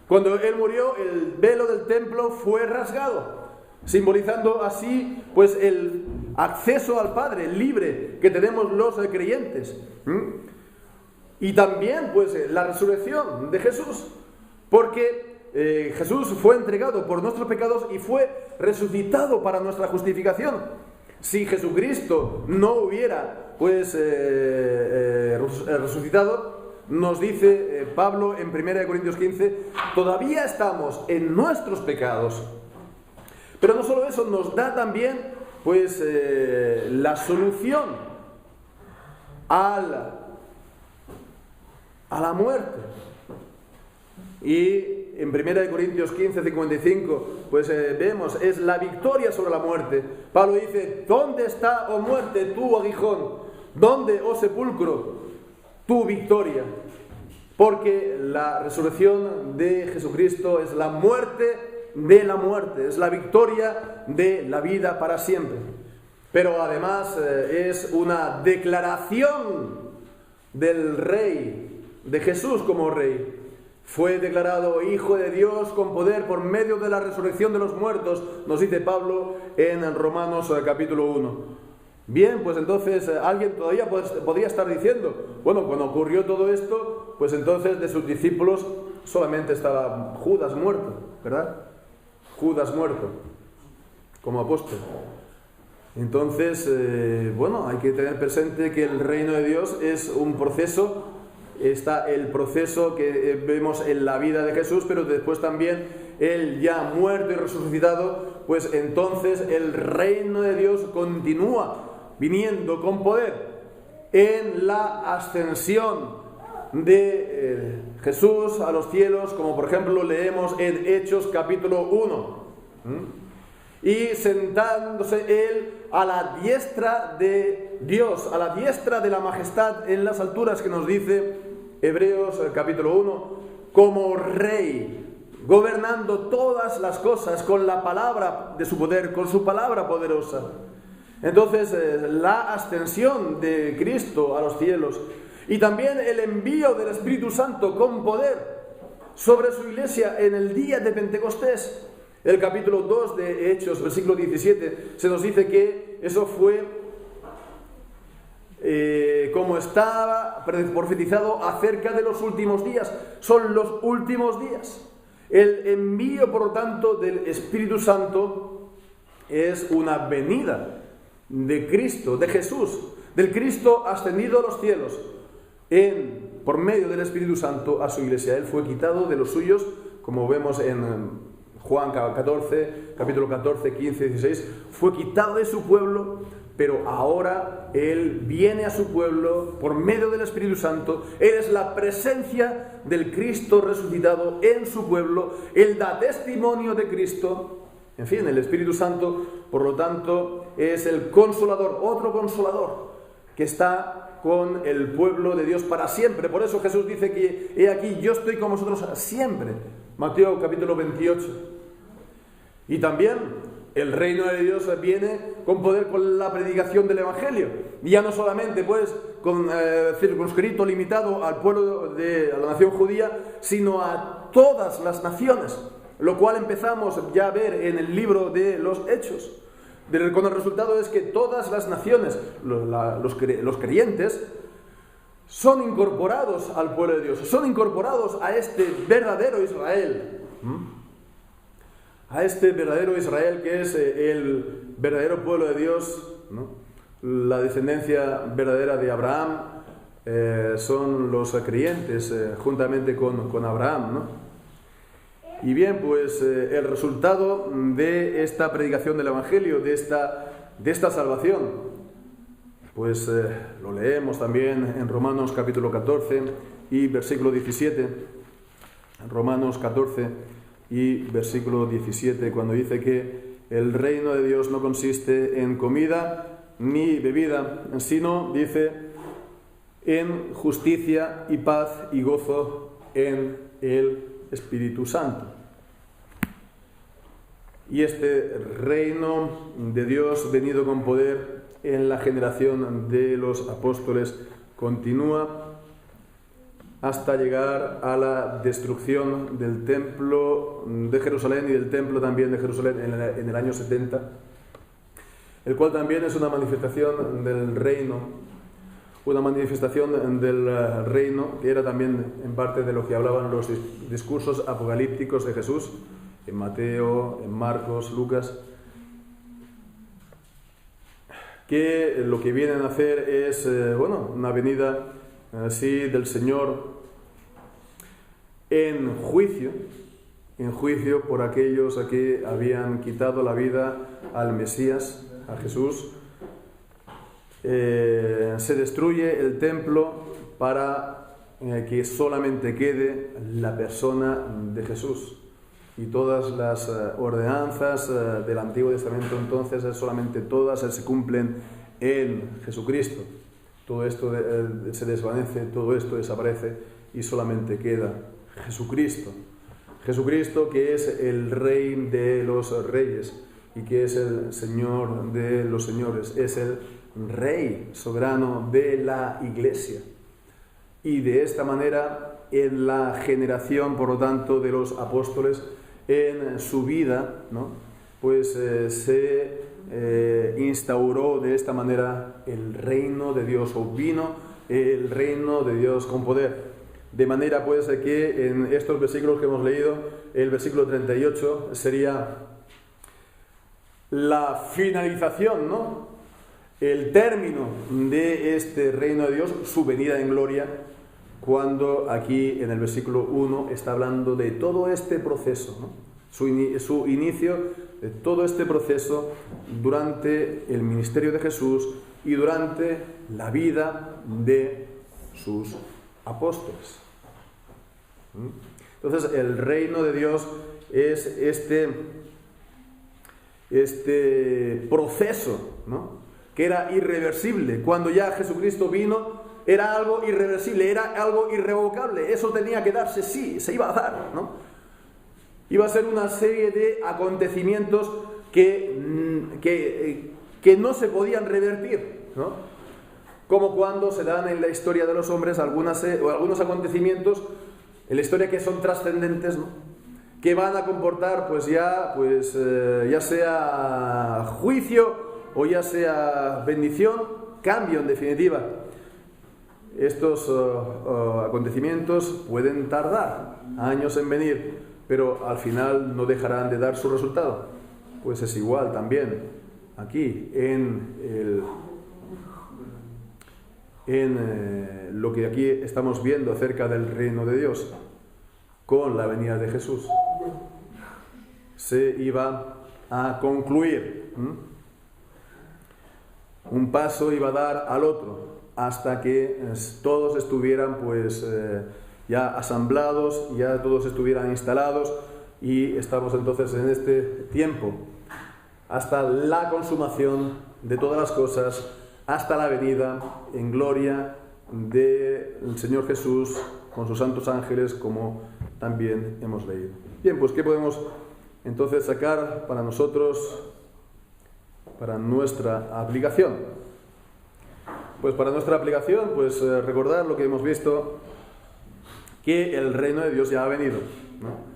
Cuando Él murió, el velo del templo fue rasgado, simbolizando así pues el acceso al Padre libre que tenemos los creyentes. Y también pues la resurrección de Jesús, porque Jesús fue entregado por nuestros pecados y fue resucitado para nuestra justificación. Si Jesucristo no hubiera pues resucitado, nos dice Pablo en 1 Corintios 15, todavía estamos en nuestros pecados. Pero no solo eso, nos da también pues la solución a la muerte. Y en 1 Corintios 15, 55, pues vemos, es la victoria sobre la muerte. Pablo dice: ¿dónde está, oh muerte, tu aguijón? ¿Dónde, oh sepulcro, tu victoria? Porque la resurrección de Jesucristo es la muerte de la muerte, es la victoria de la vida para siempre. Pero además es una declaración del Rey, de Jesús como Rey. Fue declarado Hijo de Dios con poder por medio de la resurrección de los muertos, nos dice Pablo en Romanos capítulo 1. Bien, pues entonces alguien todavía podría estar diciendo, bueno, cuando ocurrió todo esto, pues entonces de sus discípulos solamente estaba Judas muerto, ¿verdad? Judas muerto como apóstol. Entonces, hay que tener presente que el reino de Dios es un proceso. Está el proceso que vemos en la vida de Jesús, pero después también Él ya muerto y resucitado, pues entonces el reino de Dios continúa viniendo con poder en la ascensión de Jesús a los cielos, como por ejemplo leemos en Hechos capítulo 1. Y sentándose Él a la diestra de Dios, a la diestra de la majestad en las alturas, que nos dice Hebreos capítulo 1, como Rey gobernando todas las cosas con la palabra de su poder, con su palabra poderosa. Entonces, la ascensión de Cristo a los cielos y también el envío del Espíritu Santo con poder sobre su iglesia en el día de Pentecostés. El capítulo 2 de Hechos, versículo 17, se nos dice que eso fue como estaba profetizado acerca de los últimos días. Son los últimos días. El envío, por lo tanto, del Espíritu Santo es una venida de Cristo, de Jesús, del Cristo ascendido a los cielos, por medio del Espíritu Santo a su iglesia. Él fue quitado de los suyos, como vemos en Juan 14, capítulo 14, 15, 16, fue quitado de su pueblo, pero ahora Él viene a su pueblo por medio del Espíritu Santo. Él es la presencia del Cristo resucitado en su pueblo. Él da testimonio de Cristo. En fin, el Espíritu Santo, por lo tanto, es el consolador, otro consolador, que está con el pueblo de Dios para siempre. Por eso Jesús dice que, he aquí, yo estoy con vosotros siempre. Mateo capítulo 28. Y también el reino de Dios viene con poder con la predicación del Evangelio. Y ya no solamente, pues, circunscrito, limitado al pueblo a la nación judía, sino a todas las naciones. Lo cual empezamos ya a ver en el libro de los Hechos. Con el resultado es que todas las naciones, los creyentes, son incorporados al pueblo de Dios, son incorporados a este verdadero Israel. A este verdadero Israel que es el verdadero pueblo de Dios, ¿no? La descendencia verdadera de Abraham son los creyentes juntamente con Abraham, ¿no? Y bien, pues el resultado de esta predicación del Evangelio, de esta salvación, pues lo leemos también en Romanos capítulo 14 y versículo 17. Romanos 14 y versículo 17, cuando dice que el reino de Dios no consiste en comida ni bebida, sino, dice, en justicia y paz y gozo en el Espíritu Santo. Y este reino de Dios venido con poder en la generación de los apóstoles continúa hasta llegar a la destrucción del templo de Jerusalén y del templo también de Jerusalén en el año 70, el cual también es una manifestación del reino, que era también en parte de lo que hablaban los discursos apocalípticos de Jesús, en Mateo, en Marcos, Lucas, que lo que vienen a hacer es, una venida así del Señor en juicio por aquellos a que habían quitado la vida al Mesías, a Jesús. Se destruye el templo para que solamente quede la persona de Jesús. Y todas las ordenanzas del Antiguo Testamento entonces solamente todas se cumplen en Jesucristo. Todo esto se desvanece, todo esto desaparece y solamente queda Jesucristo. Jesucristo, que es el Rey de los reyes y que es el Señor de los señores, es el Rey soberano de la Iglesia. Y de esta manera, en la generación, por lo tanto, de los apóstoles, en su vida, ¿no? Pues se instauró de esta manera el reino de Dios, o vino el reino de Dios con poder. De manera pues que en estos versículos que hemos leído, el versículo 38 sería la finalización, ¿no? El término de este reino de Dios, su venida en gloria, cuando aquí en el versículo 1 está hablando de todo este proceso, ¿no? Su inicio de todo este proceso durante el ministerio de Jesús y durante la vida de sus apóstoles. Entonces el reino de Dios es este proceso, ¿no? Que era irreversible. Cuando ya Jesucristo vino, era algo irreversible, era algo irrevocable. Eso tenía que darse, sí, se iba a dar, ¿no? iba a ser una serie de acontecimientos que no se podían revertir, ¿no? Como cuando se dan en la historia de los hombres algunos acontecimientos en la historia que son trascendentes, ¿no? Que van a comportar ya sea juicio o ya sea bendición, cambio en definitiva. Estos acontecimientos pueden tardar años en venir, pero al final no dejarán de dar su resultado. Pues es igual también aquí en lo que aquí estamos viendo acerca del reino de Dios. Con la venida de Jesús se iba a concluir. Un paso iba a dar al otro hasta que todos estuvieran ya asamblados, ya todos estuvieran instalados, y estamos entonces en este tiempo hasta la consumación de todas las cosas, hasta la venida en gloria del Señor Jesús con sus santos ángeles, como también hemos leído. Bien, pues ¿qué podemos entonces sacar para nosotros, para nuestra aplicación? Pues para nuestra aplicación, recordar lo que hemos visto, que el reino de Dios ya ha venido, ¿no?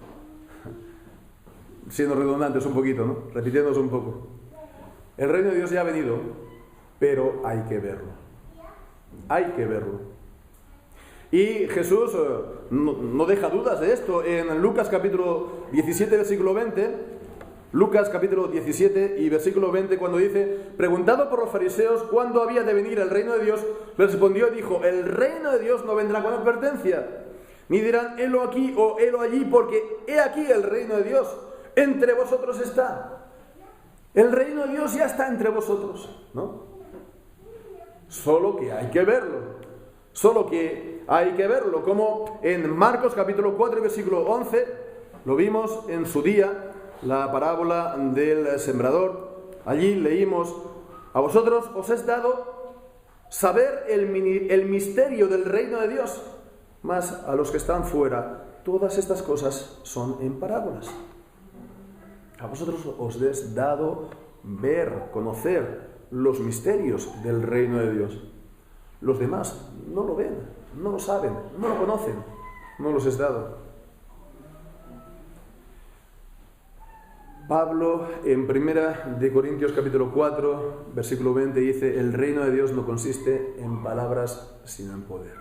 Siendo redundantes un poquito, ¿no? Repitiéndonos un poco. El reino de Dios ya ha venido, pero hay que verlo. Hay que verlo. Y Jesús no deja dudas de esto. En Lucas capítulo 17, versículo 20, Lucas capítulo 17 y versículo 20, cuando dice: preguntado por los fariseos cuándo había de venir el reino de Dios, les respondió y dijo: el reino de Dios no vendrá con advertencia, ni dirán helo aquí o helo allí, porque he aquí el reino de Dios entre vosotros está. El reino de Dios ya está entre vosotros, ¿no? Solo que hay que verlo. Solo que hay que verlo. Como en Marcos capítulo 4, versículo 11, lo vimos en su día, la parábola del sembrador. Allí leímos: a vosotros os es dado saber el misterio del reino de Dios, mas a los que están fuera todas estas cosas son en parábolas. A vosotros os es dado ver, conocer los misterios del reino de Dios. Los demás no lo ven, no lo saben, no lo conocen, no los es dado. Pablo en 1 de Corintios capítulo 4, versículo 20 dice: el reino de Dios no consiste en palabras, sino en poder.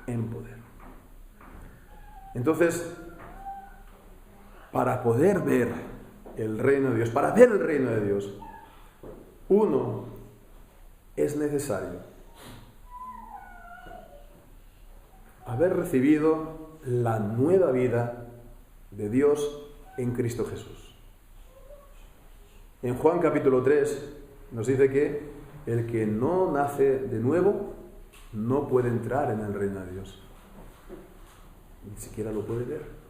En poder. Entonces, para poder ver el reino de Dios, para ver el reino de Dios, uno, es necesario haber recibido la nueva vida de Dios en Cristo Jesús. En Juan capítulo 3 nos dice que el que no nace de nuevo no puede entrar en el reino de Dios. Ni siquiera lo puede ver.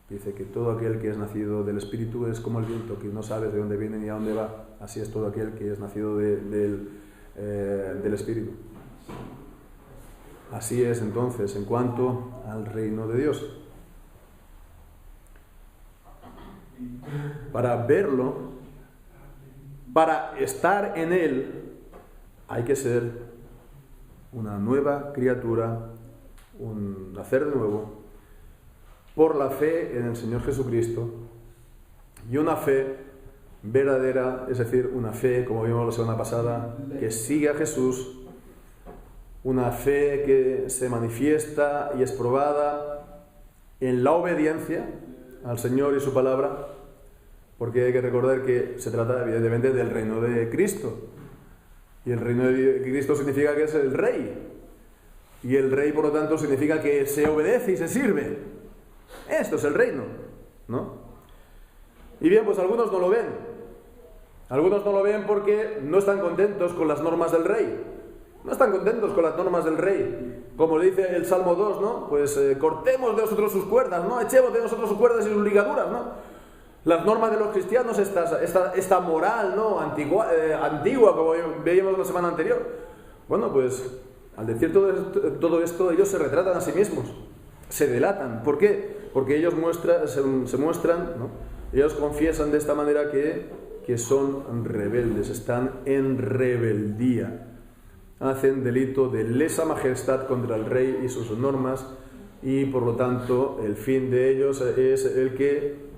Dice que todo aquel que es nacido del Espíritu es como el viento, que no sabes de dónde viene ni a dónde va. Así es todo aquel que es nacido del Espíritu. Así es entonces en cuanto al reino de Dios. Para verlo, para estar en él, hay que ser una nueva criatura, un nacer de nuevo, por la fe en el Señor Jesucristo, y una fe verdadera, es decir, una fe, como vimos la semana pasada, que sigue a Jesús, una fe que se manifiesta y es probada en la obediencia al Señor y su palabra, porque hay que recordar que se trata evidentemente del reino de Cristo, y el reino de Cristo significa que es el Rey, y el Rey por lo tanto significa que se obedece y se sirve. Esto es el reino, ¿no? Y bien, pues algunos no lo ven. Algunos no lo ven porque no están contentos con las normas del Rey. No están contentos con las normas del Rey. Como le dice el Salmo 2, ¿no? Pues cortemos de nosotros sus cuerdas, ¿no? Echemos de nosotros sus cuerdas y sus ligaduras, ¿no? Las normas de los cristianos, esta moral, ¿no? Antigua, como veíamos la semana anterior. Bueno, pues al decir todo esto, ellos se retratan a sí mismos. se delatan. ¿Por qué? Porque ellos se muestran, ¿no? Ellos confiesan de esta manera que son rebeldes, están en rebeldía. Hacen delito de lesa majestad contra el rey y sus normas, y por lo tanto el fin de ellos es el que,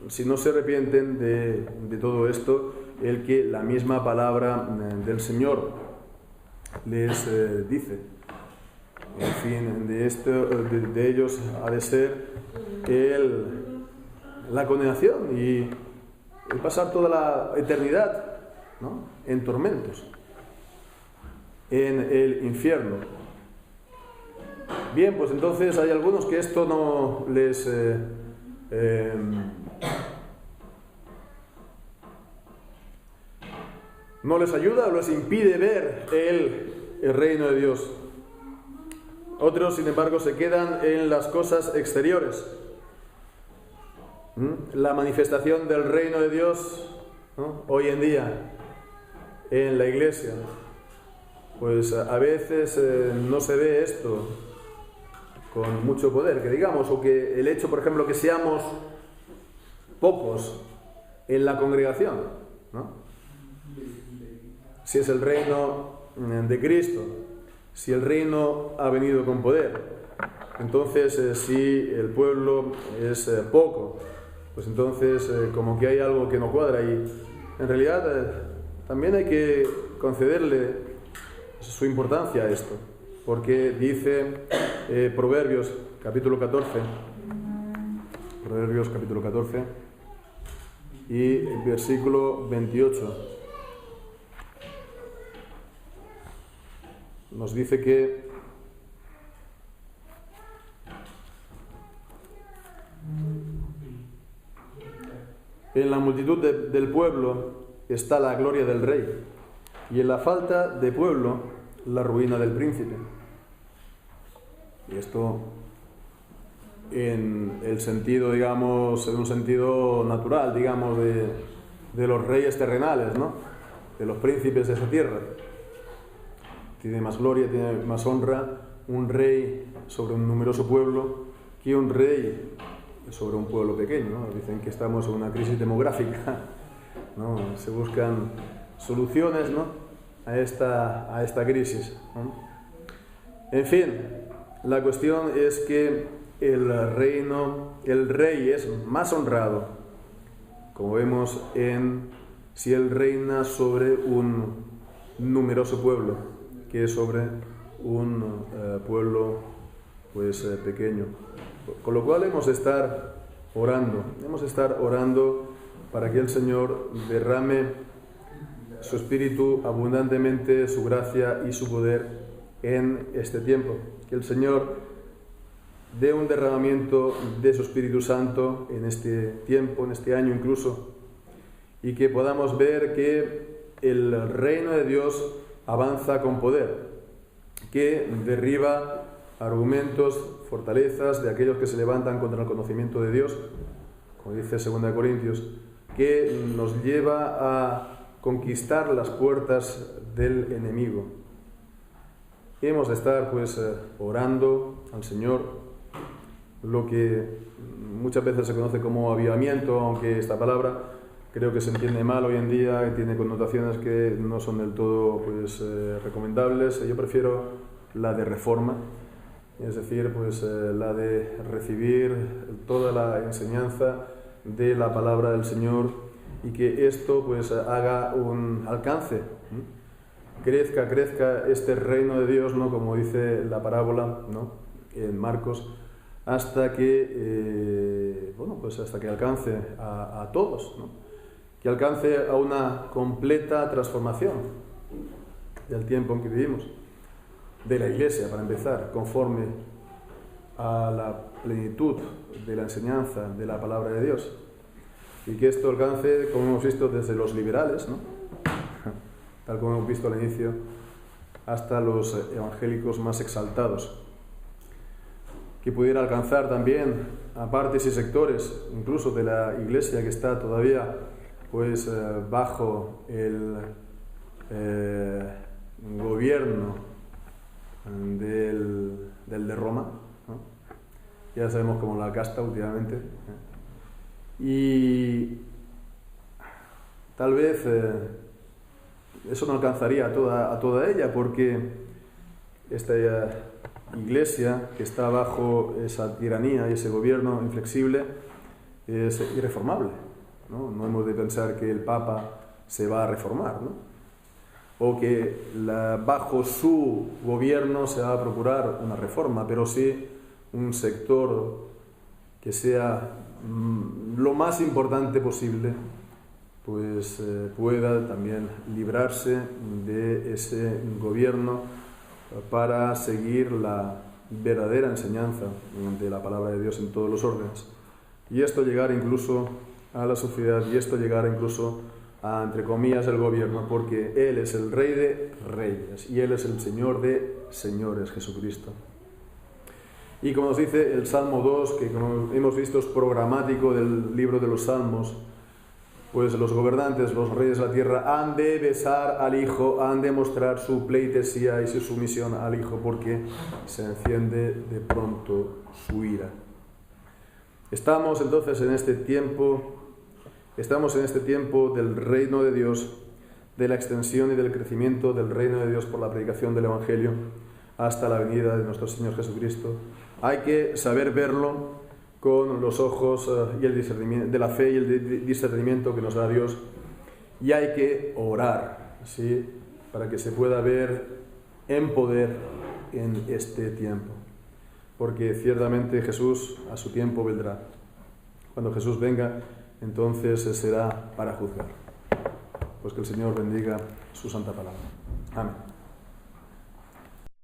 si no se arrepienten de todo esto, el que la misma palabra del Señor les dice. El fin de ellos ha de ser la condenación y el pasar toda la eternidad, ¿no?, en tormentos, en el infierno. Bien, pues entonces hay algunos que esto no les ayuda o les impide ver el reino de Dios. Otros, sin embargo, se quedan en las cosas exteriores. La manifestación del reino de Dios, ¿no?, hoy en día en la iglesia, pues a veces no se ve esto con mucho poder, que digamos, o que el hecho, por ejemplo, que seamos pocos en la congregación, ¿no?, si es el reino de Cristo, si el reino ha venido con poder, entonces si el pueblo es poco, pues entonces como que hay algo que no cuadra, y en realidad también hay que concederle su importancia a esto, porque dice Proverbios capítulo 14 y versículo 28. Nos dice que en la multitud del pueblo está la gloria del rey, y en la falta de pueblo la ruina del príncipe. Y esto en el sentido, digamos, en un sentido natural, digamos, de los reyes terrenales, ¿no?, de los príncipes de esa tierra. Tiene más gloria, tiene más honra un rey sobre un numeroso pueblo que un rey sobre un pueblo pequeño, ¿no? Dicen que estamos en una crisis demográfica, ¿no? Se buscan soluciones, ¿no?, a esta crisis, ¿no? En fin, la cuestión es que el rey es más honrado, como vemos si él reina sobre un numeroso pueblo, que es sobre un pueblo pues pequeño. Con lo cual hemos de estar orando para que el Señor derrame su Espíritu abundantemente, su gracia y su poder en este tiempo. Que el Señor dé un derramamiento de su Espíritu Santo en este tiempo, en este año incluso, y que podamos ver que el reino de Dios avanza con poder, que derriba argumentos, fortalezas de aquellos que se levantan contra el conocimiento de Dios, como dice 2 Corintios, que nos lleva a conquistar las puertas del enemigo. Y hemos de estar pues orando al Señor, lo que muchas veces se conoce como avivamiento, aunque esta palabra creo que se entiende mal hoy en día y tiene connotaciones que no son del todo pues recomendables. Yo prefiero la de reforma, es decir, pues la de recibir toda la enseñanza de la palabra del Señor, y que esto pues haga un alcance, crezca este reino de Dios, ¿no?, como dice la parábola, ¿no?, en Marcos, hasta que hasta que alcance a todos, ¿no?, que alcance a una completa transformación del tiempo en que vivimos, de la Iglesia, para empezar, conforme a la plenitud de la enseñanza de la palabra de Dios, y que esto alcance, como hemos visto, desde los liberales, ¿no?, tal como hemos visto al inicio, hasta los evangélicos más exaltados, que pudiera alcanzar también a partes y sectores, incluso de la Iglesia que está todavía pues bajo el gobierno del de Roma, ¿no?, ya sabemos cómo la casta últimamente. Y tal vez eso no alcanzaría a toda ella, porque esta iglesia que está bajo esa tiranía y ese gobierno inflexible es irreformable, ¿no? No hemos de pensar que el Papa se va a reformar, ¿no? O que bajo su gobierno se va a procurar una reforma, pero sí un sector que sea lo más importante posible, pues pueda también librarse de ese gobierno para seguir la verdadera enseñanza de la palabra de Dios en todos los órdenes. Y esto llegar incluso a la sociedad, y esto llegar incluso a, entre comillas, el gobierno, porque Él es el Rey de Reyes y Él es el Señor de Señores, Jesucristo. Y como nos dice el Salmo 2, que como hemos visto es programático del libro de los Salmos, pues los gobernantes, los reyes de la tierra, han de besar al Hijo, han de mostrar su pleitesía y su sumisión al Hijo, porque se enciende de pronto su ira. Estamos entonces en este tiempo del reino de Dios, de la extensión y del crecimiento del reino de Dios por la predicación del Evangelio hasta la venida de nuestro Señor Jesucristo. Hay que saber verlo con los ojos y el discernimiento, de la fe y el discernimiento que nos da Dios, y hay que orar, ¿sí?, para que se pueda ver en poder en este tiempo, porque ciertamente Jesús a su tiempo vendrá. Cuando Jesús venga, entonces será para juzgar. Pues que el Señor bendiga su santa palabra. Amén.